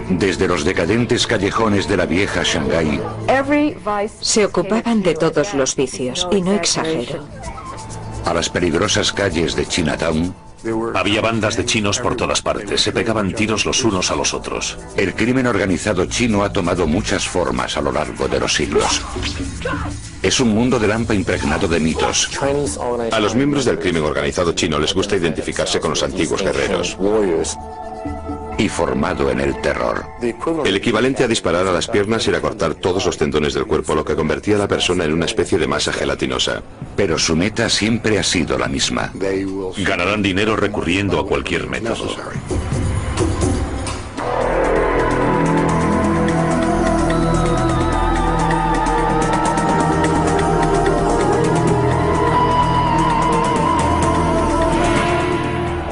Desde los decadentes callejones de la vieja Shanghái, se ocupaban de todos los vicios, y no exagero, a las peligrosas calles de Chinatown, había bandas de chinos por todas partes, se pegaban tiros los unos a los otros. el crimen organizado chino ha tomado muchas formas a lo largo de los siglos. Es un mundo de lampa impregnado de mitos. A los miembros del crimen organizado chino les gusta identificarse con los antiguos guerreros. Y formado en el terror. El equivalente a disparar a las piernas era cortar todos los tendones del cuerpo, lo que convertía a la persona en una especie de masa gelatinosa. Pero su meta siempre ha sido la misma. Ganarán dinero recurriendo a cualquier método.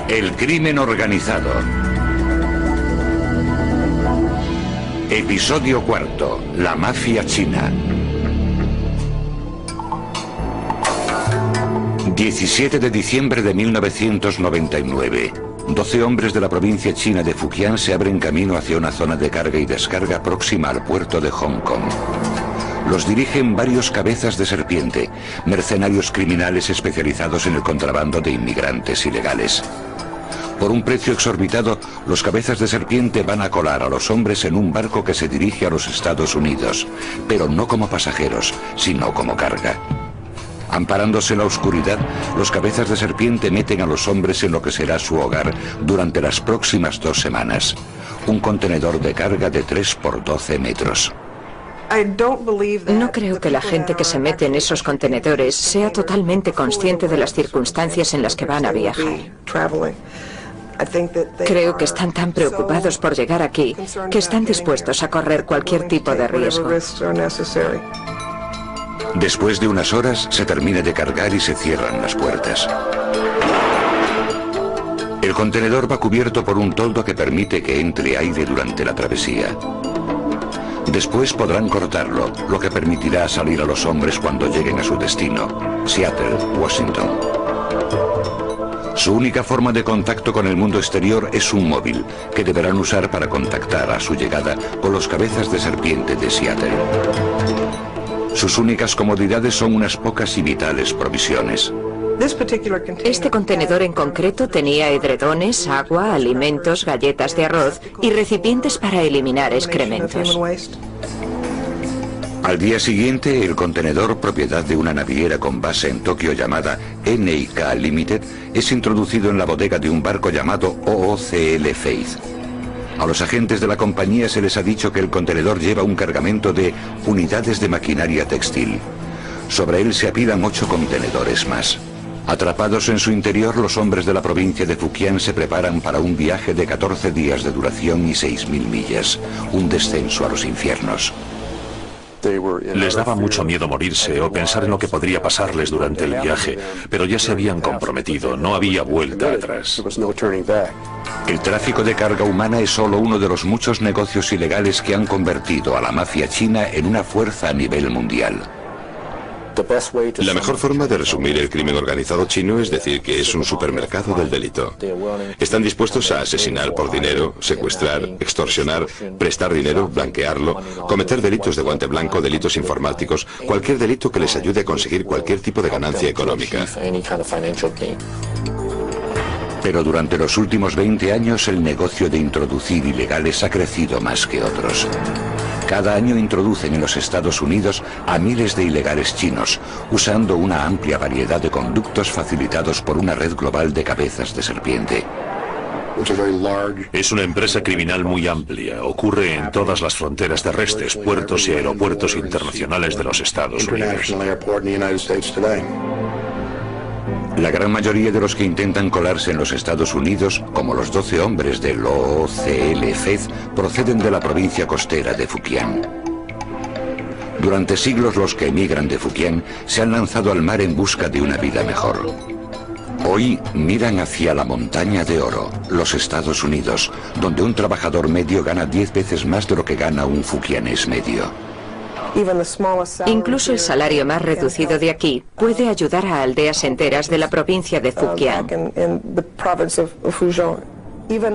El crimen organizado. Episodio cuarto. La mafia china. 17 de diciembre de 1999. 12 hombres de la provincia china de Fujian se abren camino hacia una zona de carga y descarga próxima al puerto de Hong Kong. Los dirigen varios cabezas de serpiente, mercenarios criminales especializados en el contrabando de inmigrantes ilegales. Por un precio exorbitado, los cabezas de serpiente van a colar a los hombres en un barco que se dirige a los Estados Unidos, pero no como pasajeros, sino como carga. Amparándose en la oscuridad, los cabezas de serpiente meten a los hombres en lo que será su hogar durante las próximas 2 semanas. Un contenedor de carga de 3 por 12 metros. No creo que la gente que se mete en esos contenedores sea totalmente consciente de las circunstancias en las que van a viajar. Creo que están tan preocupados por llegar aquí que están dispuestos a correr cualquier tipo de riesgo. Después de unas horas, se termina de cargar y se cierran las puertas. El contenedor va cubierto por un toldo que permite que entre aire durante la travesía. Después podrán cortarlo, lo que permitirá salir a los hombres cuando lleguen a su destino, Seattle, Washington. Su única forma de contacto con el mundo exterior es un móvil, que deberán usar para contactar a su llegada con los cabezas de serpiente de Seattle. Sus únicas comodidades son unas pocas y vitales provisiones. Este contenedor en concreto tenía edredones, agua, alimentos, galletas de arroz y recipientes para eliminar excrementos. Al día siguiente, el contenedor, propiedad de una naviera con base en Tokio llamada NIK Limited, es introducido en la bodega de un barco llamado OOCL Faith. A los agentes de la compañía se les ha dicho que el contenedor lleva un cargamento de unidades de maquinaria textil. Sobre él se apilan 8 contenedores más. Atrapados en su interior, los hombres de la provincia de Fujian se preparan para un viaje de 14 días de duración y 6.000 millas, un descenso a los infiernos. Les daba mucho miedo morirse o pensar en lo que podría pasarles durante el viaje, pero ya se habían comprometido, no había vuelta atrás. El tráfico de carga humana es solo uno de los muchos negocios ilegales que han convertido a la mafia china en una fuerza a nivel mundial. La mejor forma de resumir el crimen organizado chino es decir que es un supermercado del delito. Están dispuestos a asesinar por dinero, secuestrar, extorsionar, prestar dinero, blanquearlo, cometer delitos de guante blanco, delitos informáticos, cualquier delito que les ayude a conseguir cualquier tipo de ganancia económica. Pero durante los últimos 20 años el negocio de introducir ilegales ha crecido más que otros. Cada año introducen en los Estados Unidos a miles de ilegales chinos, usando una amplia variedad de conductos facilitados por una red global de cabezas de serpiente. Es una empresa criminal muy amplia, ocurre en todas las fronteras terrestres, puertos y aeropuertos internacionales de los Estados Unidos. La gran mayoría de los que intentan colarse en los Estados Unidos, como los 12 hombres del OOCL Faith, proceden de la provincia costera de Fujian. Durante siglos los que emigran de Fujian se han lanzado al mar en busca de una vida mejor. Hoy miran hacia la montaña de oro, los Estados Unidos, donde un trabajador medio gana 10 veces más de lo que gana un fujianés medio. Incluso el salario más reducido de aquí puede ayudar a aldeas enteras de la provincia de Fujian.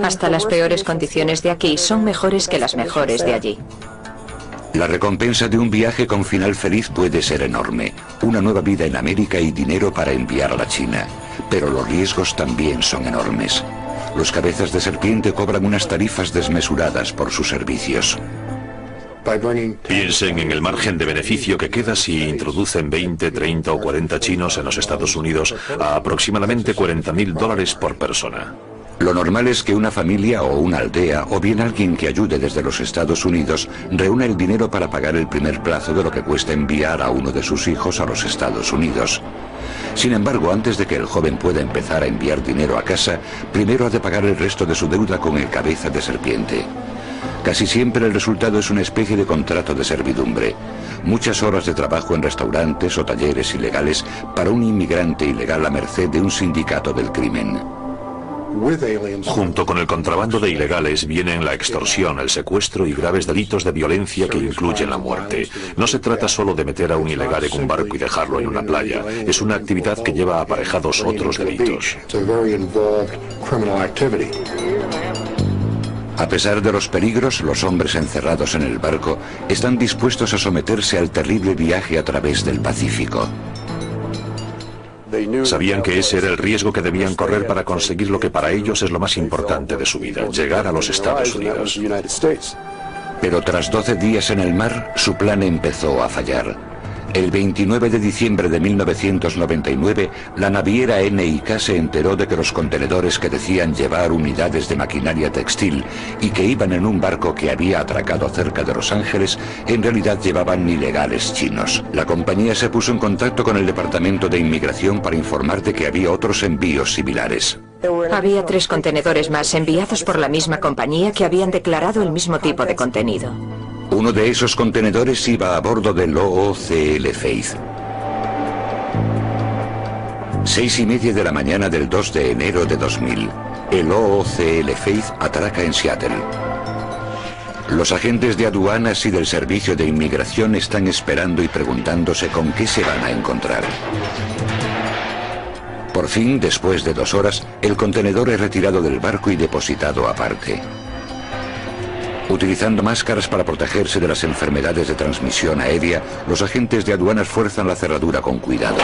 Hasta las peores condiciones de aquí son mejores que las mejores de allí. La recompensa de un viaje con final feliz puede ser enorme. Una nueva vida en América y dinero para enviar a la China. Pero los riesgos también son enormes. Los cabezas de serpiente cobran unas tarifas desmesuradas por sus servicios. Piensen en el margen de beneficio que queda si introducen 20, 30 o 40 chinos en los Estados Unidos a aproximadamente $40.000 por persona. Lo normal es que una familia o una aldea, o bien alguien que ayude desde los Estados Unidos, reúna el dinero para pagar el primer plazo de lo que cuesta enviar a uno de sus hijos a los Estados Unidos. Sin embargo, antes de que el joven pueda empezar a enviar dinero a casa, primero ha de pagar el resto de su deuda con el cabeza de serpiente. Casi siempre el resultado es una especie de contrato de servidumbre. Muchas horas de trabajo en restaurantes o talleres ilegales para un inmigrante ilegal a merced de un sindicato del crimen. Junto con el contrabando de ilegales vienen la extorsión, el secuestro y graves delitos de violencia que incluyen la muerte. No se trata solo de meter a un ilegal en un barco y dejarlo en una playa. Es una actividad que lleva aparejados otros delitos. A pesar de los peligros, los hombres encerrados en el barco están dispuestos a someterse al terrible viaje a través del Pacífico. Sabían que ese era el riesgo que debían correr para conseguir lo que para ellos es lo más importante de su vida, llegar a los Estados Unidos. Pero tras 12 días en el mar, su plan empezó a fallar. El 29 de diciembre de 1999, la naviera NIK se enteró de que los contenedores que decían llevar unidades de maquinaria textil y que iban en un barco que había atracado cerca de Los Ángeles, en realidad llevaban ilegales chinos. La compañía se puso en contacto con el Departamento de Inmigración para informar de que había otros envíos similares. Había 3 contenedores más enviados por la misma compañía que habían declarado el mismo tipo de contenido. Uno de esos contenedores iba a bordo del OOCL Faith. 6:30 de la mañana del 2 de enero de 2000, el OOCL Faith atraca en Seattle. Los agentes de aduanas y del servicio de inmigración están esperando y preguntándose con qué se van a encontrar. Por fin, después de 2 horas, el contenedor es retirado del barco y depositado aparte. Utilizando máscaras para protegerse de las enfermedades de transmisión aérea, los agentes de aduanas fuerzan la cerradura con cuidado.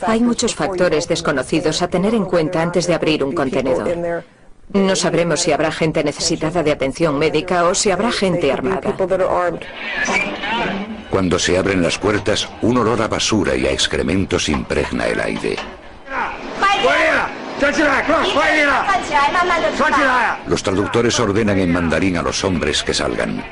Hay muchos factores desconocidos a tener en cuenta antes de abrir un contenedor. No sabremos si habrá gente necesitada de atención médica o si habrá gente armada. Cuando se abren las puertas, un olor a basura y a excrementos impregna el aire. Los traductores ordenan en mandarín a los hombres que salgan.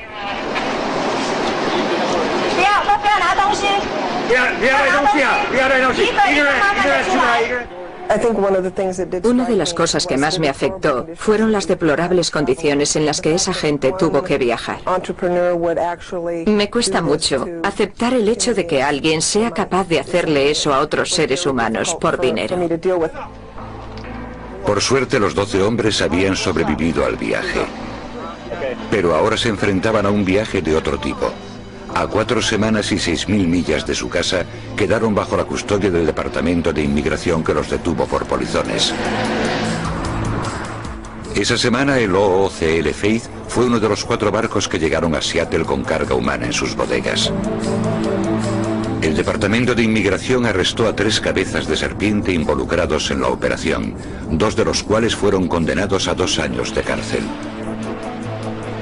Una de las cosas que más me afectó fueron las deplorables condiciones en las que esa gente tuvo que viajar. Me cuesta mucho aceptar el hecho de que alguien sea capaz de hacerle eso a otros seres humanos por dinero. Por suerte, los 12 hombres habían sobrevivido al viaje. Pero ahora se enfrentaban a un viaje de otro tipo. A 4 semanas y 6.000 millas de su casa, quedaron bajo la custodia del Departamento de Inmigración que los detuvo por polizones. Esa semana, el OOCL Faith fue uno de los 4 barcos que llegaron a Seattle con carga humana en sus bodegas. El Departamento de Inmigración arrestó a 3 cabezas de serpiente involucrados en la operación, 2 de los cuales fueron condenados a 2 años de cárcel.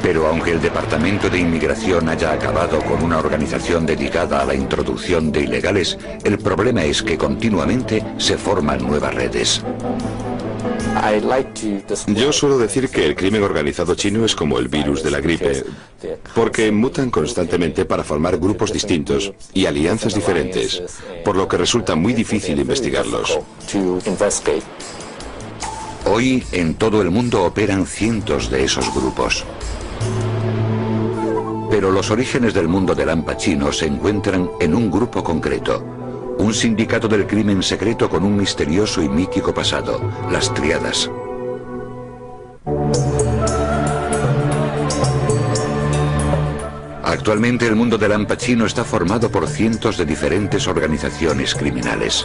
Pero aunque el Departamento de Inmigración haya acabado con una organización dedicada a la introducción de ilegales, el problema es que continuamente se forman nuevas redes. Yo suelo decir que el crimen organizado chino es como el virus de la gripe, porque mutan constantemente para formar grupos distintos y alianzas diferentes, por lo que resulta muy difícil investigarlos. Hoy, en todo el mundo operan cientos de esos grupos. Pero los orígenes del mundo del hampa chino se encuentran en un grupo concreto. Un sindicato del crimen secreto con un misterioso y mítico pasado, las Tríadas. Actualmente el mundo del hampa chino está formado por cientos de diferentes organizaciones criminales.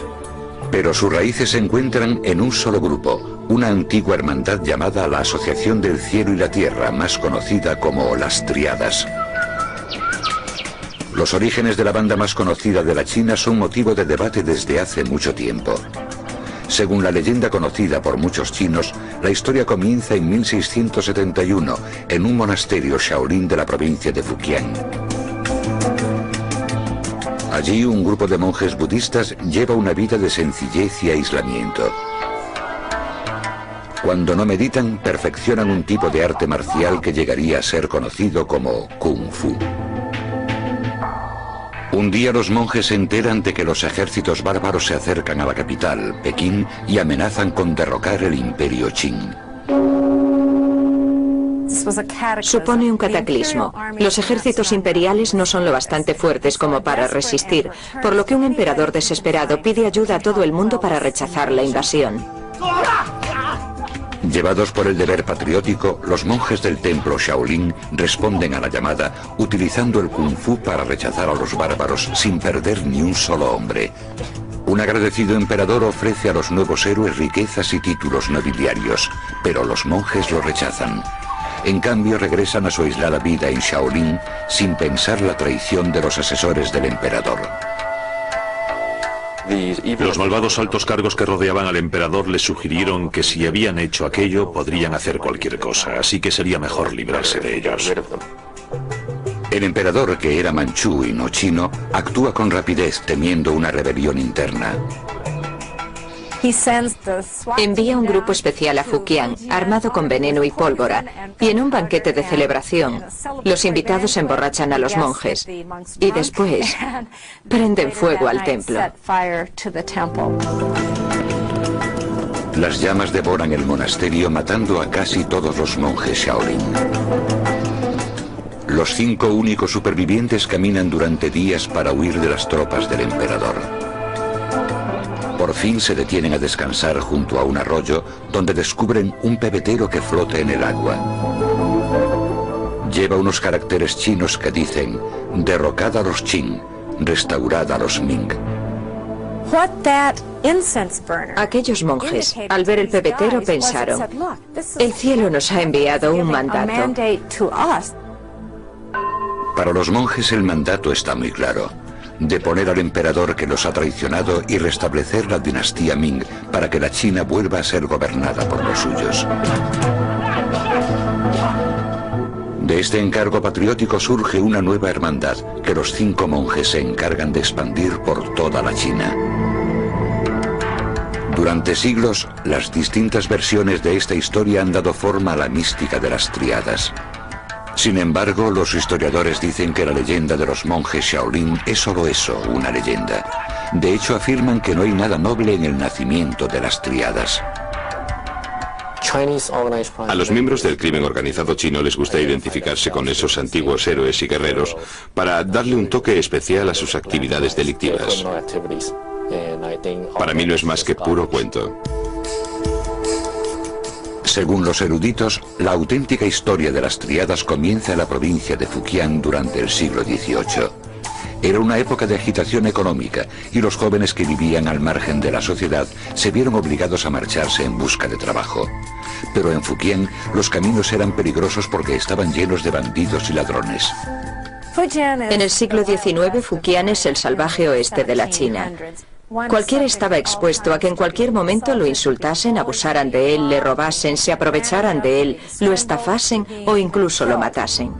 Pero sus raíces se encuentran en un solo grupo, una antigua hermandad llamada la Asociación del Cielo y la Tierra, más conocida como las Tríadas. Los orígenes de la banda más conocida de la China son motivo de debate desde hace mucho tiempo. Según la leyenda conocida por muchos chinos, la historia comienza en 1671, en un monasterio Shaolin de la provincia de Fujian. Allí un grupo de monjes budistas lleva una vida de sencillez y aislamiento. Cuando no meditan, perfeccionan un tipo de arte marcial que llegaría a ser conocido como Kung Fu. Un día los monjes se enteran de que los ejércitos bárbaros se acercan a la capital, Pekín, y amenazan con derrocar el imperio Qing. Supone un cataclismo. Los ejércitos imperiales no son lo bastante fuertes como para resistir, por lo que un emperador desesperado pide ayuda a todo el mundo para rechazar la invasión. Llevados por el deber patriótico, los monjes del templo Shaolin responden a la llamada utilizando el Kung Fu para rechazar a los bárbaros sin perder ni un solo hombre. Un agradecido emperador ofrece a los nuevos héroes riquezas y títulos nobiliarios, pero los monjes lo rechazan. En cambio, regresan a su aislada vida en Shaolin sin pensar la traición de los asesores del emperador. Los malvados altos cargos que rodeaban al emperador les sugirieron que si habían hecho aquello podrían hacer cualquier cosa, así que sería mejor librarse de ellos. El emperador, que era manchú y no chino, actúa con rapidez temiendo una rebelión interna. Envía un grupo especial a Fujian, armado con veneno y pólvora, y en un banquete de celebración, los invitados emborrachan a los monjes, y después prenden fuego al templo. Las llamas devoran el monasterio, matando a casi todos los monjes Shaolin. Los 5 únicos supervivientes caminan durante días para huir de las tropas del emperador. Por fin se detienen a descansar junto a un arroyo donde descubren un pebetero que flota en el agua. Lleva unos caracteres chinos que dicen: derrocad a los Qing, restaurad a los Ming. Aquellos monjes, al ver el pebetero, pensaron: el cielo nos ha enviado un mandato. Para los monjes el mandato está muy claro: deponer al emperador que los ha traicionado y restablecer la dinastía Ming para que la China vuelva a ser gobernada por los suyos. De este encargo patriótico surge una nueva hermandad que los 5 monjes se encargan de expandir por toda la China. Durante siglos, las distintas versiones de esta historia han dado forma a la mística de las Tríadas. Sin embargo, los historiadores dicen que la leyenda de los monjes Shaolin es solo eso, una leyenda. De hecho, afirman que no hay nada noble en el nacimiento de las Tríadas. A los miembros del crimen organizado chino les gusta identificarse con esos antiguos héroes y guerreros para darle un toque especial a sus actividades delictivas. Para mí no es más que puro cuento. Según los eruditos, la auténtica historia de las Tríadas comienza en la provincia de Fujian durante el siglo XVIII. Era una época de agitación económica y los jóvenes que vivían al margen de la sociedad se vieron obligados a marcharse en busca de trabajo. Pero en Fujian los caminos eran peligrosos porque estaban llenos de bandidos y ladrones. En el siglo XIX, Fujian es el salvaje oeste de la China. Cualquiera estaba expuesto a que en cualquier momento lo insultasen, abusaran de él, le robasen, se aprovecharan de él, lo estafasen o incluso lo matasen.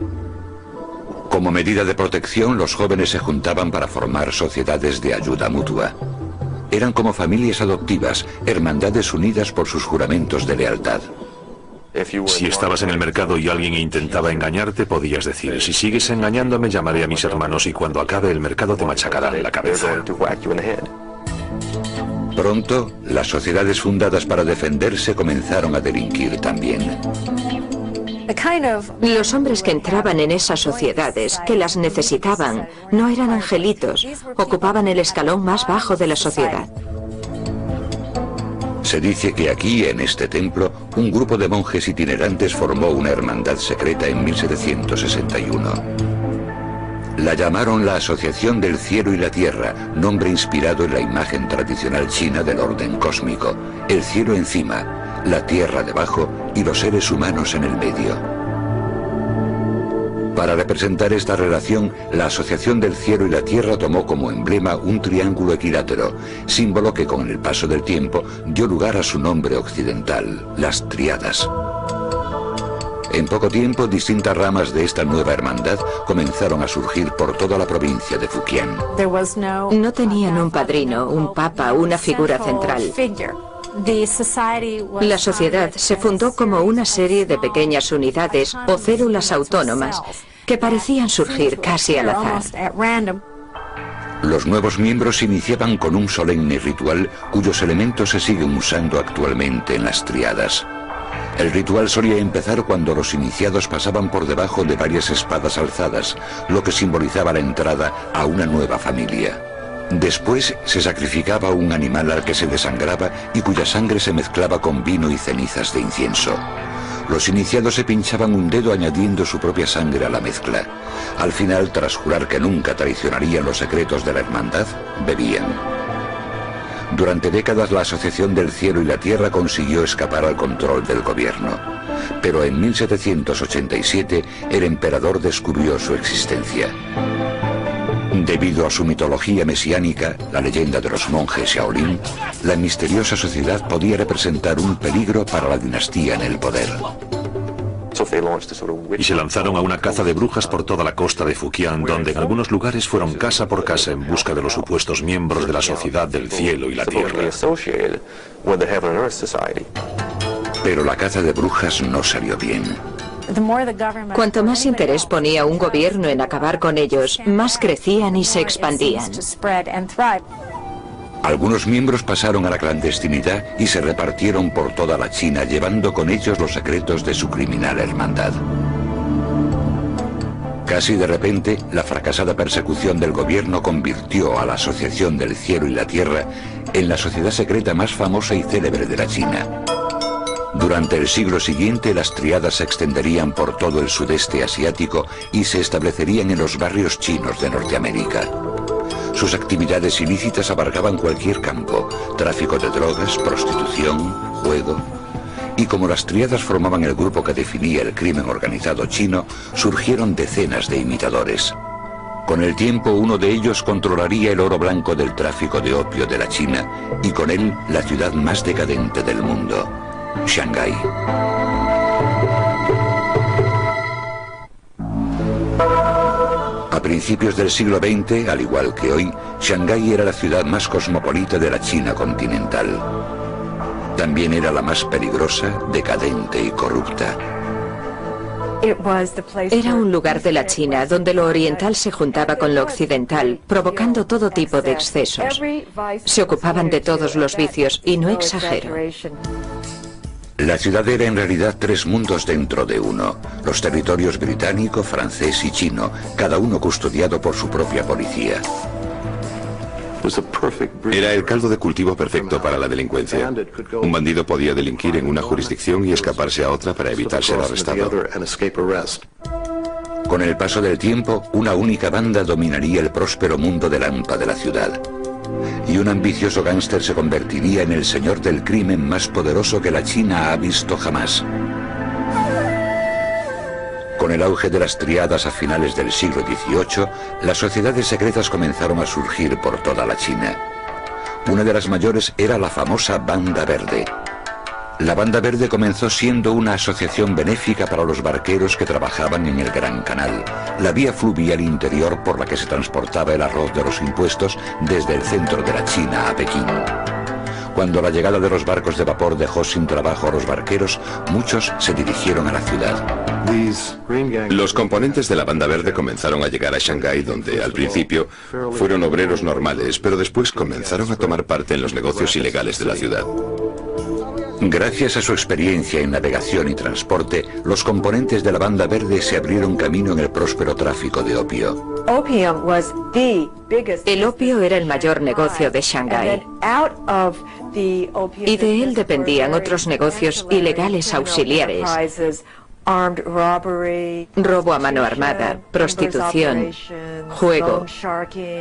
Como medida de protección, los jóvenes se juntaban para formar sociedades de ayuda mutua. Eran como familias adoptivas, hermandades unidas por sus juramentos de lealtad. Si estabas en el mercado y alguien intentaba engañarte, podías decir: si sigues engañándome, llamaré a mis hermanos y cuando acabe el mercado te machacarán la cabeza. Pronto, las sociedades fundadas para defenderse comenzaron a delinquir también. Los hombres que entraban en esas sociedades, que las necesitaban, no eran angelitos, ocupaban el escalón más bajo de la sociedad. Se dice que aquí, en este templo, un grupo de monjes itinerantes formó una hermandad secreta en 1761. La llamaron la Asociación del Cielo y la Tierra, nombre inspirado en la imagen tradicional china del orden cósmico, el cielo encima, la tierra debajo y los seres humanos en el medio. Para representar esta relación, la Asociación del Cielo y la Tierra tomó como emblema un triángulo equilátero, símbolo que con el paso del tiempo dio lugar a su nombre occidental, las Tríadas. En poco tiempo, distintas ramas de esta nueva hermandad comenzaron a surgir por toda la provincia de Fujian. No tenían un padrino, un papa, una figura central. La sociedad se fundó como una serie de pequeñas unidades o células autónomas que parecían surgir casi al azar. Los nuevos miembros se iniciaban con un solemne ritual cuyos elementos se siguen usando actualmente en las Tríadas. El ritual solía empezar cuando los iniciados pasaban por debajo de varias espadas alzadas, lo que simbolizaba la entrada a una nueva familia. Después se sacrificaba un animal al que se desangraba y cuya sangre se mezclaba con vino y cenizas de incienso. Los iniciados se pinchaban un dedo añadiendo su propia sangre a la mezcla. Al final, tras jurar que nunca traicionarían los secretos de la hermandad, bebían. Durante décadas la Asociación del Cielo y la Tierra consiguió escapar al control del gobierno. Pero en 1787 el emperador descubrió su existencia. Debido a su mitología mesiánica, la leyenda de los monjes Shaolin, la misteriosa sociedad podía representar un peligro para la dinastía en el poder. Y se lanzaron a una caza de brujas por toda la costa de Fujian, donde en algunos lugares fueron casa por casa en busca de los supuestos miembros de la Sociedad del Cielo y la Tierra. Pero la caza de brujas no salió bien. Cuanto más interés ponía un gobierno en acabar con ellos, más crecían y se expandían. Algunos miembros pasaron a la clandestinidad y se repartieron por toda la China, llevando con ellos los secretos de su criminal hermandad. Casi de repente, la fracasada persecución del gobierno convirtió a la Asociación del Cielo y la Tierra en la sociedad secreta más famosa y célebre de la China. Durante el siglo siguiente, las Tríadas se extenderían por todo el sudeste asiático y se establecerían en los barrios chinos de Norteamérica. Sus actividades ilícitas abarcaban cualquier campo: tráfico de drogas, prostitución, juego. Y como las Tríadas formaban el grupo que definía el crimen organizado chino, surgieron decenas de imitadores. Con el tiempo, uno de ellos controlaría el oro blanco del tráfico de opio de la China y con él la ciudad más decadente del mundo, Shanghái. A principios del siglo XX, al igual que hoy, Shanghái era la ciudad más cosmopolita de la China continental. También era la más peligrosa, decadente y corrupta. Era un lugar de la China donde lo oriental se juntaba con lo occidental, provocando todo tipo de excesos. Se ocupaban de todos los vicios, y no exagero. La ciudad era en realidad tres mundos dentro de uno: los territorios británico, francés y chino, cada uno custodiado por su propia policía. Era el caldo de cultivo perfecto para la delincuencia. Un bandido podía delinquir en una jurisdicción y escaparse a otra para evitar ser arrestado. Con el paso del tiempo, una única banda dominaría el próspero mundo de Lampa de la ciudad. Y un ambicioso gángster se convertiría en el señor del crimen más poderoso que la China ha visto jamás. Con el auge de las Tríadas a finales del siglo XVIII, las sociedades secretas comenzaron a surgir por toda la China. Una de las mayores era la famosa Banda Verde. La Banda Verde comenzó siendo una asociación benéfica para los barqueros que trabajaban en el Gran Canal, la vía fluvial interior por la que se transportaba el arroz de los impuestos desde el centro de la China a Pekín. Cuando la llegada de los barcos de vapor dejó sin trabajo a los barqueros, muchos se dirigieron a la ciudad. Los componentes de la Banda Verde comenzaron a llegar a Shanghái, donde al principio fueron obreros normales, pero después comenzaron a tomar parte en los negocios ilegales de la ciudad. Gracias a su experiencia en navegación y transporte, los componentes de la Banda Verde se abrieron camino en el próspero tráfico de opio. El opio era el mayor negocio de Shanghái. Y de él dependían otros negocios ilegales auxiliares, robo a mano armada, prostitución, juego,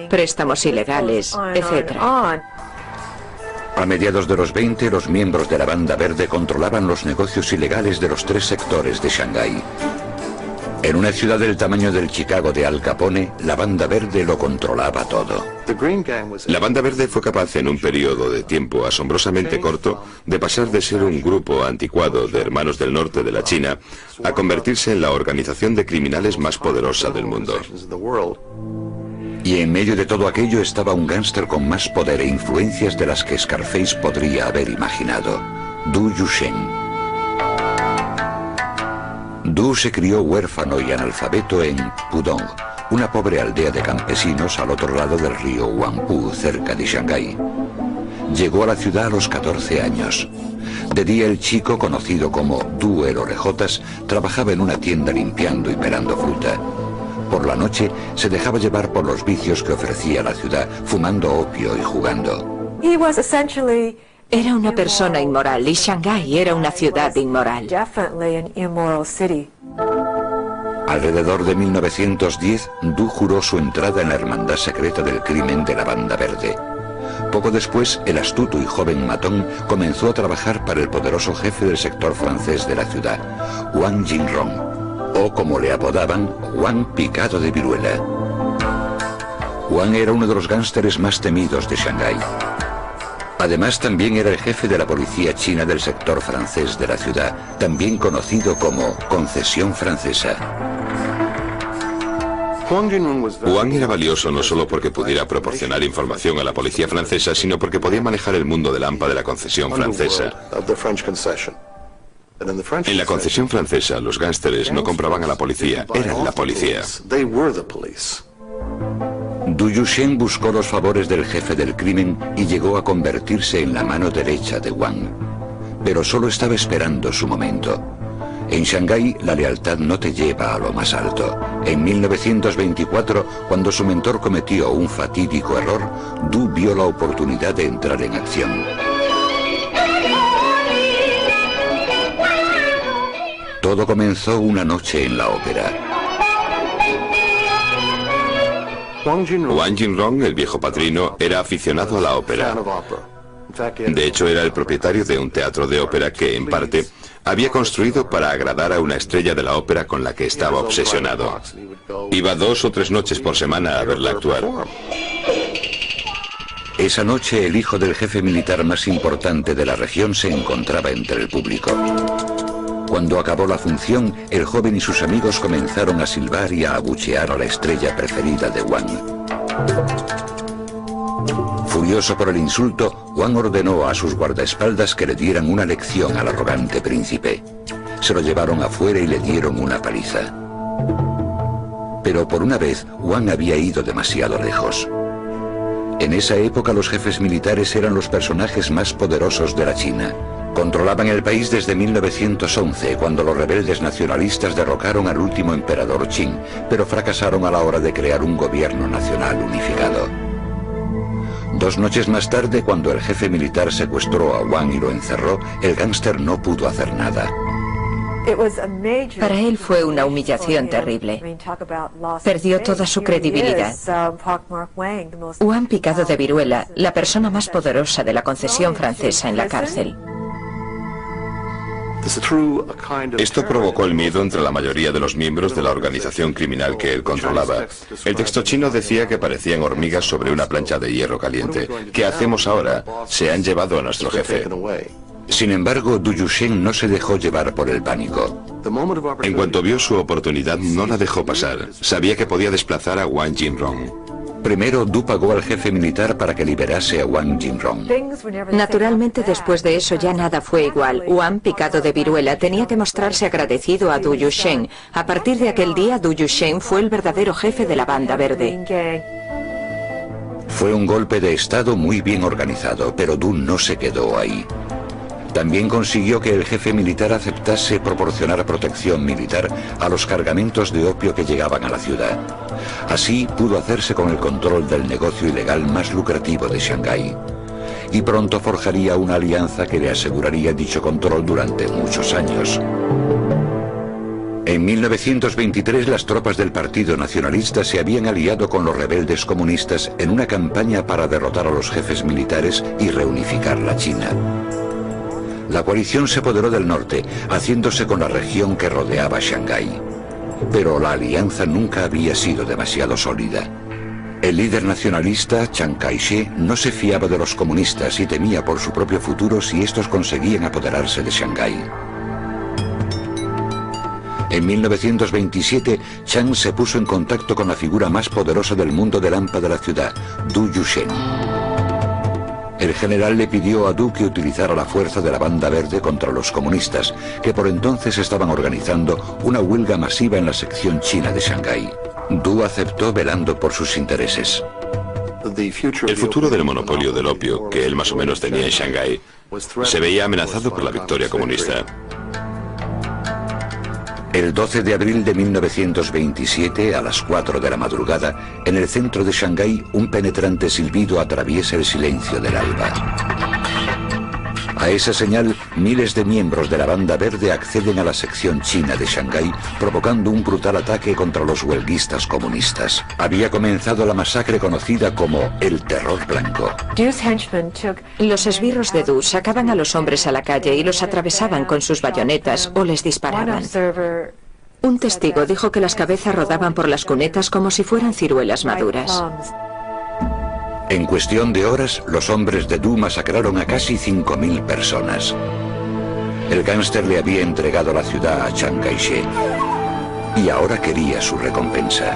préstamos ilegales, etc. A mediados de los 20, los miembros de la Banda Verde controlaban los negocios ilegales de los 3 sectores de Shanghái. En una ciudad del tamaño del Chicago de Al Capone, la Banda Verde lo controlaba todo. La Banda Verde fue capaz en un periodo de tiempo asombrosamente corto de pasar de ser un grupo anticuado de hermanos del norte de la China a convertirse en la organización de criminales más poderosa del mundo. Y en medio de todo aquello estaba un gángster con más poder e influencias de las que Scarface podría haber imaginado, Du Yusheng. Du se crió huérfano y analfabeto en Pudong, una pobre aldea de campesinos al otro lado del río Huangpu, cerca de Shanghái. Llegó a la ciudad a los 14 años. De día el chico, conocido como Du el Orejotas, trabajaba en una tienda limpiando y pelando fruta. Por la noche se dejaba llevar por los vicios que ofrecía la ciudad, fumando opio y jugando. Era una persona inmoral y Shanghái era una ciudad inmoral. Alrededor de 1910, Du juró su entrada en la hermandad secreta del crimen de la Banda Verde. Poco después, el astuto y joven matón comenzó a trabajar para el poderoso jefe del sector francés de la ciudad, Wang Jinrong, o como le apodaban, Wang Picado de Viruela. Wang era uno de los gánsteres más temidos de Shanghái. Además, también era el jefe de la policía china del sector francés de la ciudad, también conocido como Concesión Francesa. Wang era valioso no solo porque pudiera proporcionar información a la policía francesa, sino porque podía manejar el mundo del AMPA de la Concesión Francesa. En la Concesión Francesa, los gánsteres no compraban a la policía, eran la policía. Du Yusheng buscó los favores del jefe del crimen y llegó a convertirse en la mano derecha de Wang. Pero solo estaba esperando su momento. En Shanghái, la lealtad no te lleva a lo más alto. En 1924, cuando su mentor cometió un fatídico error, Du vio la oportunidad de entrar en acción. Todo comenzó una noche en la ópera. Wang Jinrong, el viejo padrino, era aficionado a la ópera. De hecho, era el propietario de un teatro de ópera que, en parte, había construido para agradar a una estrella de la ópera con la que estaba obsesionado. Iba 2 o 3 noches por semana a verla actuar. Esa noche, el hijo del jefe militar más importante de la región se encontraba entre el público. Cuando acabó la función, el joven y sus amigos comenzaron a silbar y a abuchear a la estrella preferida de Wang. Furioso por el insulto, Wang ordenó a sus guardaespaldas que le dieran una lección al arrogante príncipe. Se lo llevaron afuera y le dieron una paliza. Pero por una vez, Wang había ido demasiado lejos. En esa época los jefes militares eran los personajes más poderosos de la China. Controlaban el país desde 1911, cuando los rebeldes nacionalistas derrocaron al último emperador Qing, pero fracasaron a la hora de crear un gobierno nacional unificado. 2 noches más tarde, cuando el jefe militar secuestró a Wang y lo encerró, el gángster no pudo hacer nada. Para él fue una humillación terrible. Perdió toda su credibilidad. Wang Picado de Viruela, la persona más poderosa de la Concesión Francesa en la cárcel. Esto provocó el miedo entre la mayoría de los miembros de la organización criminal que él controlaba. El texto chino decía que parecían hormigas sobre una plancha de hierro caliente. ¿Qué hacemos ahora? Se han llevado a nuestro jefe. Sin embargo, Du Yusheng no se dejó llevar por el pánico. En cuanto vio su oportunidad, no la dejó pasar. Sabía que podía desplazar a Wang Jinrong. Primero, Du pagó al jefe militar para que liberase a Wang Jinrong. Naturalmente, después de eso ya nada fue igual. Wang Picado de Viruela tenía que mostrarse agradecido a Du Yusheng. A partir de aquel día, Du Yusheng fue el verdadero jefe de la Banda Verde. Fue un golpe de estado muy bien organizado, pero Du no se quedó ahí. También consiguió que el jefe militar aceptase proporcionar protección militar a los cargamentos de opio que llegaban a la ciudad. Así pudo hacerse con el control del negocio ilegal más lucrativo de Shanghái. Y pronto forjaría una alianza que le aseguraría dicho control durante muchos años. En 1923 las tropas del Partido Nacionalista se habían aliado con los rebeldes comunistas en una campaña para derrotar a los jefes militares y reunificar la China. La coalición se apoderó del norte, haciéndose con la región que rodeaba Shanghái. Pero la alianza nunca había sido demasiado sólida. El líder nacionalista, Chiang Kai-shek, no se fiaba de los comunistas y temía por su propio futuro si estos conseguían apoderarse de Shanghái. En 1927, Chiang se puso en contacto con la figura más poderosa del mundo del hampa de la ciudad, Du Yushen. El general le pidió a Du que utilizara la fuerza de la Banda Verde contra los comunistas, que por entonces estaban organizando una huelga masiva en la sección china de Shanghái. Du aceptó velando por sus intereses. El futuro del monopolio del opio, que él más o menos tenía en Shanghái, se veía amenazado por la victoria comunista. El 12 de abril de 1927, a las 4 de la madrugada, en el centro de Shanghái, un penetrante silbido atraviesa el silencio del alba. A esa señal, miles de miembros de la Banda Verde acceden a la sección china de Shanghái, provocando un brutal ataque contra los huelguistas comunistas. Había comenzado la masacre conocida como el Terror Blanco. Los esbirros de Du sacaban a los hombres a la calle y los atravesaban con sus bayonetas o les disparaban. Un testigo dijo que las cabezas rodaban por las cunetas como si fueran ciruelas maduras. En cuestión de horas, los hombres de Du masacraron a casi 5.000 personas. El gángster le había entregado la ciudad a Chiang Kai-shek y ahora quería su recompensa.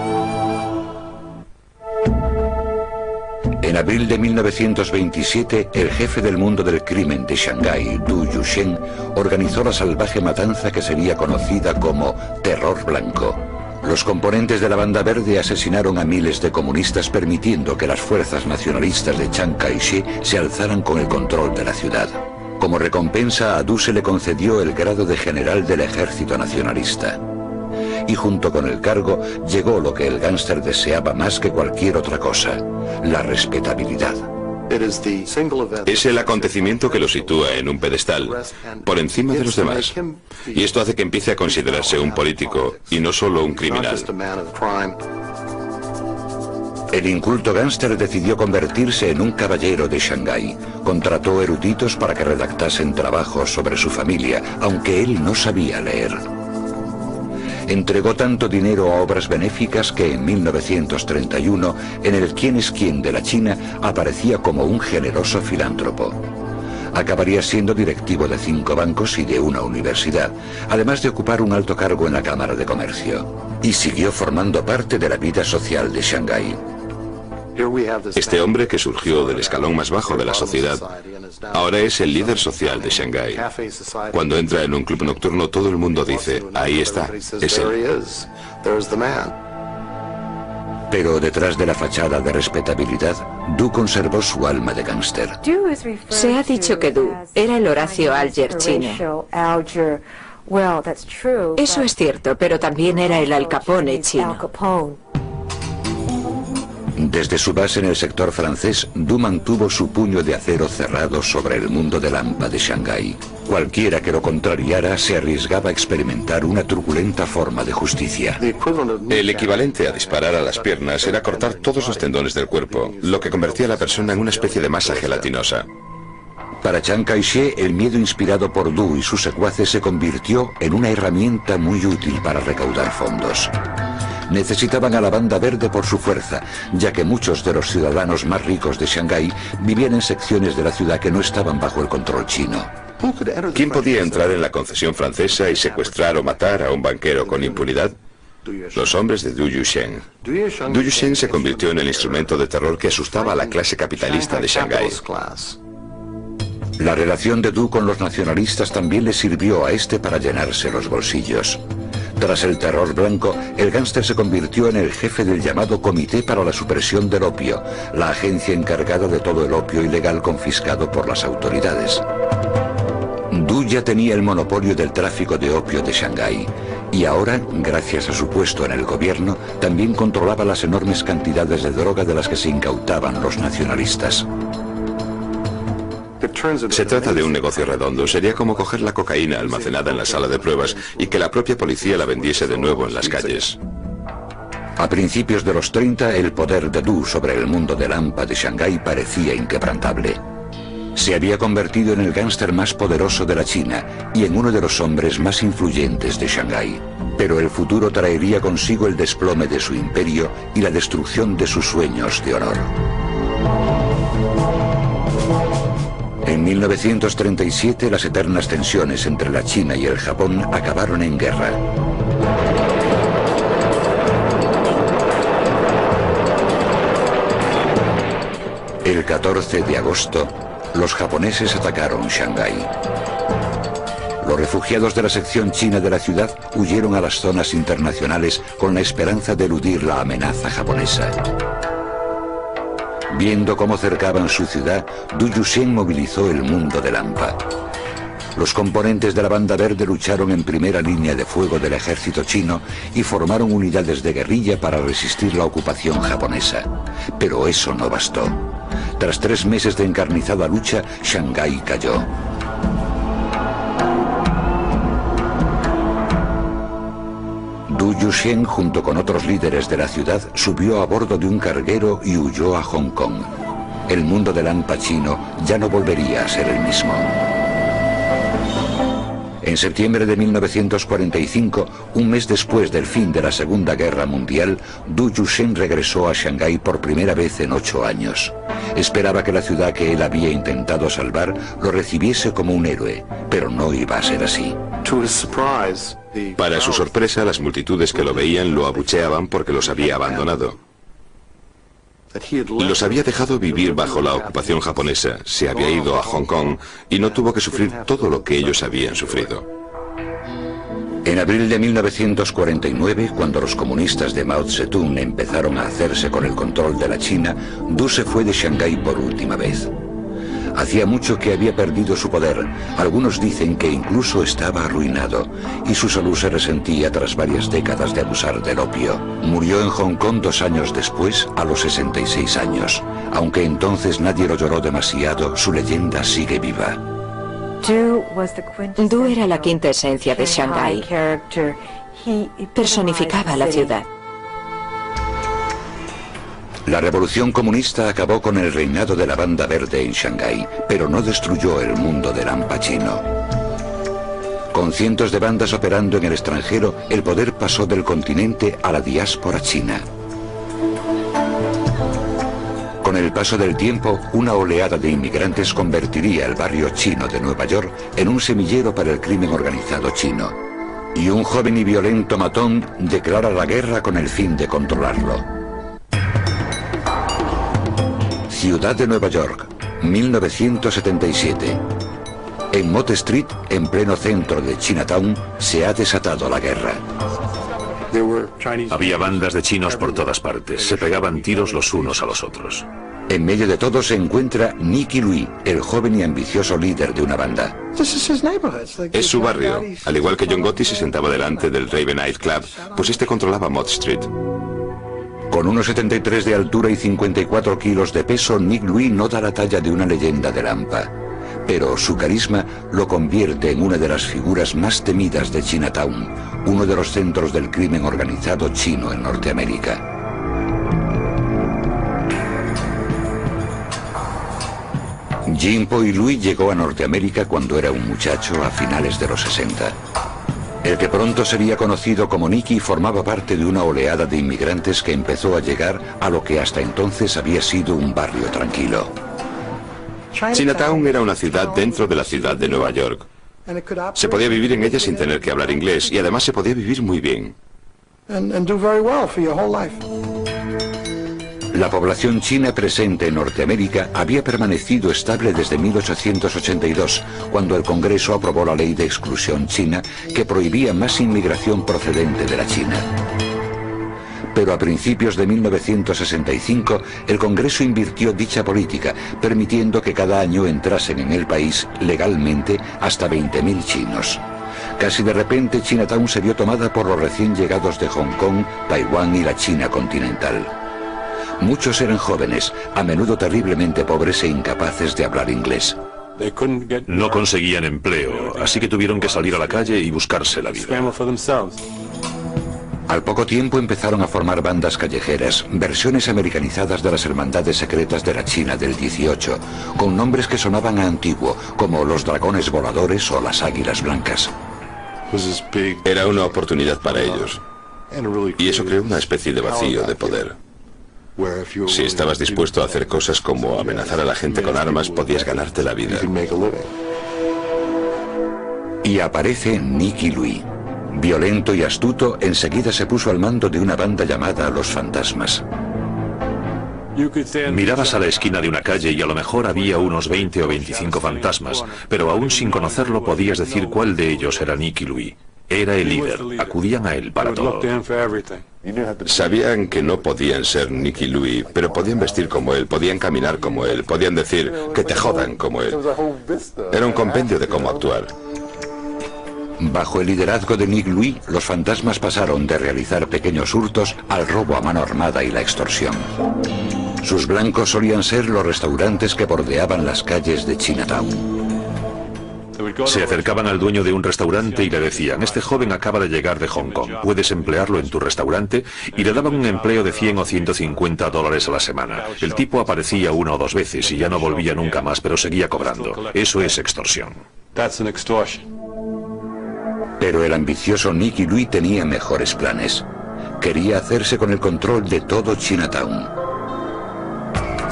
En abril de 1927, el jefe del mundo del crimen de Shanghái, Du Yushen, organizó la salvaje matanza que sería conocida como Terror Blanco. Los componentes de la Banda Verde asesinaron a miles de comunistas, permitiendo que las fuerzas nacionalistas de Chiang Kai-shek se alzaran con el control de la ciudad. Como recompensa, a Du se le concedió el grado de general del ejército nacionalista. Y junto con el cargo llegó lo que el gángster deseaba más que cualquier otra cosa: la respetabilidad. Es el acontecimiento que lo sitúa en un pedestal, por encima de los demás. Y esto hace que empiece a considerarse un político y no solo un criminal. El inculto gángster decidió convertirse en un caballero de Shanghái. Contrató eruditos para que redactasen trabajos sobre su familia, aunque él no sabía leer. Entregó tanto dinero a obras benéficas que en 1931, en el Quién es quién de la China, aparecía como un generoso filántropo. Acabaría siendo directivo de 5 bancos y de una universidad, además de ocupar un alto cargo en la Cámara de Comercio. Y siguió formando parte de la vida social de Shanghái. Este hombre, que surgió del escalón más bajo de la sociedad, ahora es el líder social de Shanghái. Cuando entra en un club nocturno, todo el mundo dice: ahí está, es él. Pero detrás de la fachada de respetabilidad, Du conservó su alma de gángster. Se ha dicho que Du era el Horacio Alger chino. Eso es cierto, pero también era el Al Capone chino. Desde su base en el sector francés, Du mantuvo su puño de acero cerrado sobre el mundo del hampa de Shanghái. Cualquiera que lo contrariara se arriesgaba a experimentar una truculenta forma de justicia. El equivalente a disparar a las piernas era cortar todos los tendones del cuerpo, lo que convertía a la persona en una especie de masa gelatinosa. Para Chiang Kai-shek, el miedo inspirado por Du y sus secuaces se convirtió en una herramienta muy útil para recaudar fondos. Necesitaban a la Banda Verde por su fuerza, ya que muchos de los ciudadanos más ricos de Shanghái vivían en secciones de la ciudad que no estaban bajo el control chino. ¿Quién podía entrar en la concesión francesa y secuestrar o matar a un banquero con impunidad? Los hombres de Du Yushen. Du Yushen se convirtió en el instrumento de terror que asustaba a la clase capitalista de Shanghái. La relación de Du con los nacionalistas también le sirvió a este para llenarse los bolsillos. Tras el Terror Blanco, el gángster se convirtió en el jefe del llamado Comité para la Supresión del Opio, la agencia encargada de todo el opio ilegal confiscado por las autoridades. Du ya tenía el monopolio del tráfico de opio de Shanghái, y ahora, gracias a su puesto en el gobierno, también controlaba las enormes cantidades de droga de las que se incautaban los nacionalistas. Se trata de un negocio redondo. Sería como coger la cocaína almacenada en la sala de pruebas y que la propia policía la vendiese de nuevo en las calles. A principios de los 30, el poder de Du sobre el mundo del AMPA de Shanghái parecía inquebrantable. Se había convertido en el gángster más poderoso de la China y en uno de los hombres más influyentes de Shanghái. Pero el futuro traería consigo el desplome de su imperio y la destrucción de sus sueños de honor. En 1937, las eternas tensiones entre la China y el Japón acabaron en guerra. El 14 de agosto, los japoneses atacaron Shanghái. Los refugiados de la sección china de la ciudad huyeron a las zonas internacionales con la esperanza de eludir la amenaza japonesa. Viendo cómo cercaban su ciudad, Du Yuxian movilizó el mundo del AMPA. Los componentes de la Banda Verde lucharon en primera línea de fuego del ejército chino y formaron unidades de guerrilla para resistir la ocupación japonesa. Pero eso no bastó. Tras 3 meses de encarnizada lucha, Shanghái cayó. Du Yuxian, junto con otros líderes de la ciudad, subió a bordo de un carguero y huyó a Hong Kong. El mundo del AMPA chino ya no volvería a ser el mismo. En septiembre de 1945, un mes después del fin de la Segunda Guerra Mundial, Du Yuxian regresó a Shanghái por primera vez en 8 años. Esperaba que la ciudad que él había intentado salvar lo recibiese como un héroe, pero no iba a ser así. Para su sorpresa, las multitudes que lo veían lo abucheaban porque los había abandonado. Los había dejado vivir bajo la ocupación japonesa, se había ido a Hong Kong y no tuvo que sufrir todo lo que ellos habían sufrido. En abril de 1949, cuando los comunistas de Mao Zedong empezaron a hacerse con el control de la China, Du se fue de Shanghái por última vez. Hacía mucho que había perdido su poder, algunos dicen que incluso estaba arruinado, y su salud se resentía tras varias décadas de abusar del opio. Murió en Hong Kong 2 años después, a los 66 años. Aunque entonces nadie lo lloró demasiado, su leyenda sigue viva. Du era la quinta esencia de Shanghái. Personificaba la ciudad. La revolución comunista acabó con el reinado de la Banda Verde en Shanghái, pero no destruyó el mundo del AMPA chino. Con cientos de bandas operando en el extranjero, el poder pasó del continente a la diáspora china. Con el paso del tiempo, una oleada de inmigrantes convertiría el barrio chino de Nueva York en un semillero para el crimen organizado chino. Y un joven y violento matón declara la guerra con el fin de controlarlo. Ciudad de Nueva York, 1977. En Mott Street, en pleno centro de Chinatown, se ha desatado la guerra. Había bandas de chinos por todas partes, se pegaban tiros los unos a los otros. En medio de todo se encuentra Nicky Louis, el joven y ambicioso líder de una banda. Es su barrio. Al igual que John Gotti se sentaba delante del Raven Night Club, pues este controlaba Mott Street. Con 1,73 de altura y 54 kilos de peso, Nick Louis no da la talla de una leyenda del AMPA. Pero su carisma lo convierte en una de las figuras más temidas de Chinatown, uno de los centros del crimen organizado chino en Norteamérica. Jimpo y Louis llegó a Norteamérica cuando era un muchacho a finales de los 60. El que pronto sería conocido como Nicky formaba parte de una oleada de inmigrantes que empezó a llegar a lo que hasta entonces había sido un barrio tranquilo. Chinatown era una ciudad dentro de la ciudad de Nueva York. Se podía vivir en ella sin tener que hablar inglés y además se podía vivir muy bien. La población china presente en Norteamérica había permanecido estable desde 1882, cuando el Congreso aprobó la ley de exclusión china que prohibía más inmigración procedente de la China. Pero a principios de 1965, el Congreso invirtió dicha política, permitiendo que cada año entrasen en el país legalmente hasta 20.000 chinos. Casi de repente, Chinatown se vio tomada por los recién llegados de Hong Kong, Taiwán y la China continental. Muchos eran jóvenes, a menudo terriblemente pobres e incapaces de hablar inglés. No conseguían empleo, así que tuvieron que salir a la calle y buscarse la vida. Al poco tiempo empezaron a formar bandas callejeras, versiones americanizadas de las hermandades secretas de la China del 18, con nombres que sonaban a antiguo, como los dragones voladores o las águilas blancas. Era una oportunidad para ellos, y eso creó una especie de vacío de poder. Si estabas dispuesto a hacer cosas como amenazar a la gente con armas, podías ganarte la vida. Y aparece Nicky Louis. Violento y astuto, enseguida se puso al mando de una banda llamada Los Fantasmas. Mirabas a la esquina de una calle y a lo mejor había unos 20 o 25 fantasmas, pero aún sin conocerlo podías decir cuál de ellos era Nicky Louis. Era el líder, acudían a él para todo. Sabían que no podían ser Nicky Louis, pero podían vestir como él, podían caminar como él, podían decir que te jodan como él. Era un compendio de cómo actuar. Bajo el liderazgo de Nick Louis, los fantasmas pasaron de realizar pequeños hurtos al robo a mano armada y la extorsión. Sus blancos solían ser los restaurantes que bordeaban las calles de Chinatown. Se acercaban al dueño de un restaurante y le decían: este joven acaba de llegar de Hong Kong, ¿puedes emplearlo en tu restaurante? Y le daban un empleo de 100 o 150 dólares a la semana. El tipo aparecía una o dos veces y ya no volvía nunca más, pero seguía cobrando. Eso es extorsión. Pero el ambicioso Nicky Louis tenía mejores planes. Quería hacerse con el control de todo Chinatown.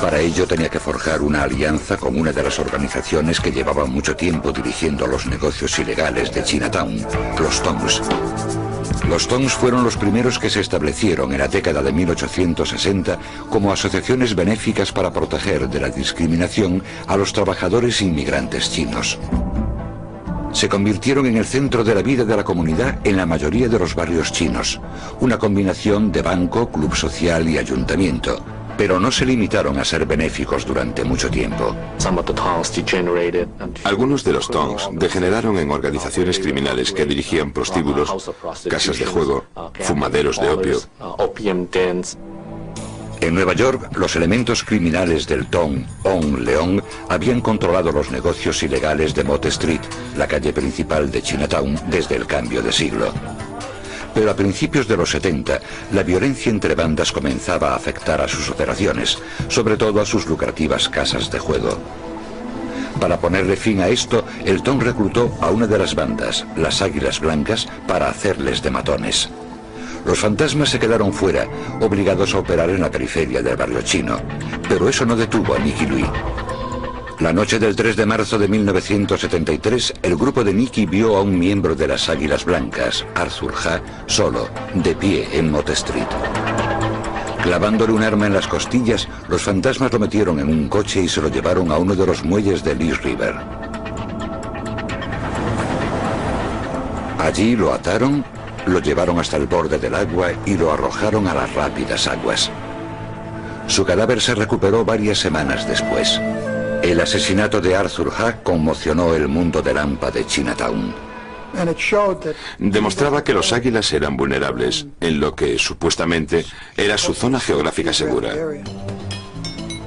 Para ello tenía que forjar una alianza con una de las organizaciones que llevaban mucho tiempo dirigiendo los negocios ilegales de Chinatown, los Tongs. Los Tongs fueron los primeros que se establecieron en la década de 1860 como asociaciones benéficas para proteger de la discriminación a los trabajadores inmigrantes chinos. Se convirtieron en el centro de la vida de la comunidad en la mayoría de los barrios chinos, una combinación de banco, club social y ayuntamiento, pero no se limitaron a ser benéficos durante mucho tiempo. Algunos de los Tongs degeneraron en organizaciones criminales que dirigían prostíbulos, casas de juego, fumaderos de opio. En Nueva York, los elementos criminales del Tong On Leong habían controlado los negocios ilegales de Mott Street, la calle principal de Chinatown, desde el cambio de siglo. Pero a principios de los 70, la violencia entre bandas comenzaba a afectar a sus operaciones, sobre todo a sus lucrativas casas de juego. Para ponerle fin a esto, el Tong reclutó a una de las bandas, las Águilas Blancas, para hacerles de matones. Los fantasmas se quedaron fuera, obligados a operar en la periferia del barrio chino, pero eso no detuvo a Nicky Louis. La noche del 3 de marzo de 1973, el grupo de Nicky vio a un miembro de las Águilas Blancas, Arthur Ha, solo, de pie en Mott Street. Clavándole un arma en las costillas, los fantasmas lo metieron en un coche y se lo llevaron a uno de los muelles de East River. Allí lo ataron, lo llevaron hasta el borde del agua y lo arrojaron a las rápidas aguas. Su cadáver se recuperó varias semanas después. El asesinato de Arthur Ha conmocionó el mundo del AMPA de Chinatown. Demostraba que los águilas eran vulnerables, en lo que, supuestamente, era su zona geográfica segura.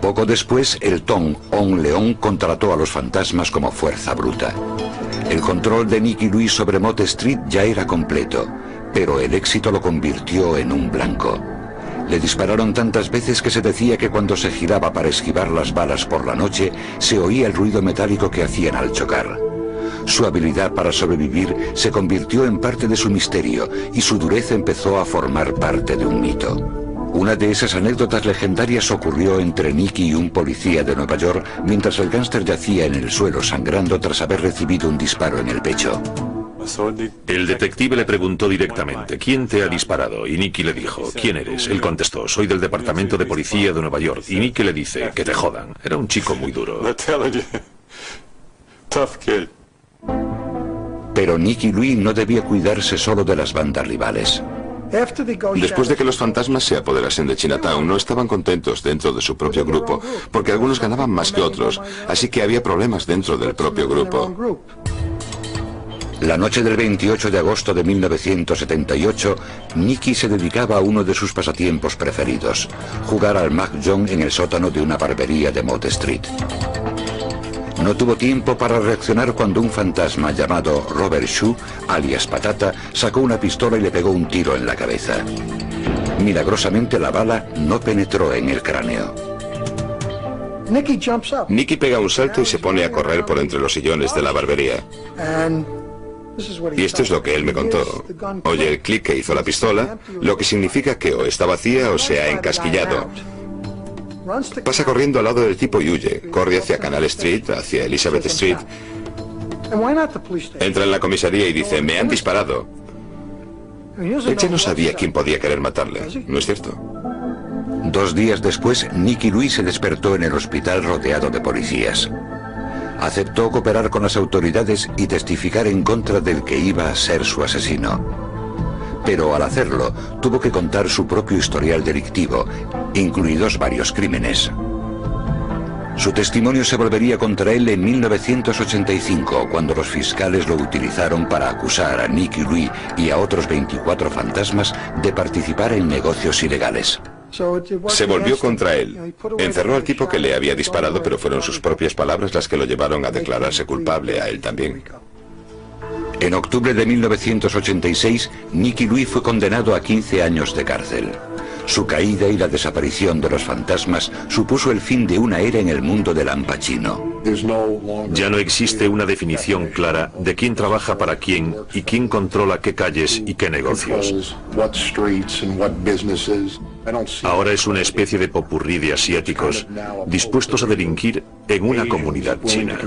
Poco después, el Tong On Leong contrató a los fantasmas como fuerza bruta. El control de Nicky Louis sobre Mott Street ya era completo, pero el éxito lo convirtió en un blanco. Le dispararon tantas veces que se decía que cuando se giraba para esquivar las balas por la noche, se oía el ruido metálico que hacían al chocar. Su habilidad para sobrevivir se convirtió en parte de su misterio y su dureza empezó a formar parte de un mito. Una de esas anécdotas legendarias ocurrió entre Nicky y un policía de Nueva York mientras el gángster yacía en el suelo sangrando tras haber recibido un disparo en el pecho. El detective le preguntó directamente: ¿quién te ha disparado? Y Nicky le dijo: ¿quién eres? Él contestó: soy del departamento de policía de Nueva York. Y Nicky le dice: que te jodan. Era un chico muy duro. Pero Nicky Louis no debía cuidarse solo de las bandas rivales. Después de que los fantasmas se apoderasen de Chinatown, no estaban contentos dentro de su propio grupo, porque algunos ganaban más que otros, así que había problemas dentro del propio grupo. La noche del 28 de agosto de 1978, Nicky se dedicaba a uno de sus pasatiempos preferidos, jugar al mahjong en el sótano de una barbería de Mott Street. No tuvo tiempo para reaccionar cuando un fantasma llamado Robert Shu, alias Patata, sacó una pistola y le pegó un tiro en la cabeza. Milagrosamente la bala no penetró en el cráneo. Nicky pega un salto y se pone a correr por entre los sillones de la barbería. Y esto es lo que él me contó. Oye el clic que hizo la pistola, lo que significa que o está vacía o se ha encasquillado. Pasa corriendo al lado del tipo y huye. Corre hacia Canal Street, hacia Elizabeth Street. Entra en la comisaría y dice, me han disparado. Él ya no sabía quién podía querer matarle, ¿no es cierto? 2 días después, Nicky Louis se despertó en el hospital rodeado de policías. Aceptó cooperar con las autoridades y testificar en contra del que iba a ser su asesino. Pero al hacerlo, tuvo que contar su propio historial delictivo, incluidos varios crímenes. Su testimonio se volvería contra él en 1985, cuando los fiscales lo utilizaron para acusar a Nicky Louis y a otros 24 fantasmas de participar en negocios ilegales. Se volvió contra él. Encerró al tipo que le había disparado, pero fueron sus propias palabras las que lo llevaron a declararse culpable a él también. En octubre de 1986, Nicky Louis fue condenado a 15 años de cárcel. Su caída y la desaparición de los fantasmas supuso el fin de una era en el mundo del Al Pacino. Ya no existe una definición clara de quién trabaja para quién y quién controla qué calles y qué negocios. Ahora es una especie de popurrí de asiáticos dispuestos a delinquir en una comunidad china.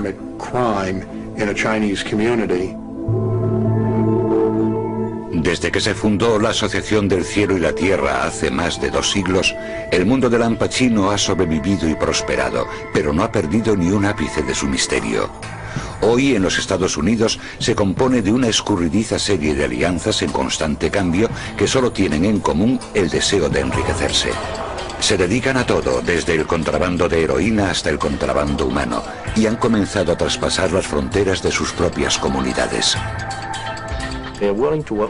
Desde que se fundó la Asociación del Cielo y la Tierra hace más de 2 siglos, el mundo del Al Pacino ha sobrevivido y prosperado, pero no ha perdido ni un ápice de su misterio. Hoy en los Estados Unidos se compone de una escurridiza serie de alianzas en constante cambio que solo tienen en común el deseo de enriquecerse. Se dedican a todo, desde el contrabando de heroína hasta el contrabando humano, y han comenzado a traspasar las fronteras de sus propias comunidades.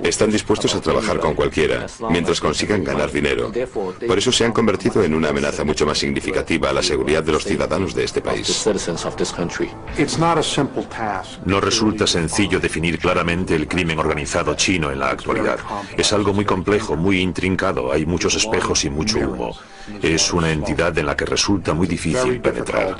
Están dispuestos a trabajar con cualquiera, mientras consigan ganar dinero. Por eso se han convertido en una amenaza mucho más significativa a la seguridad de los ciudadanos de este país. No resulta sencillo definir claramente el crimen organizado chino en la actualidad. Es algo muy complejo, muy intrincado, hay muchos espejos y mucho humo. Es una entidad en la que resulta muy difícil penetrar.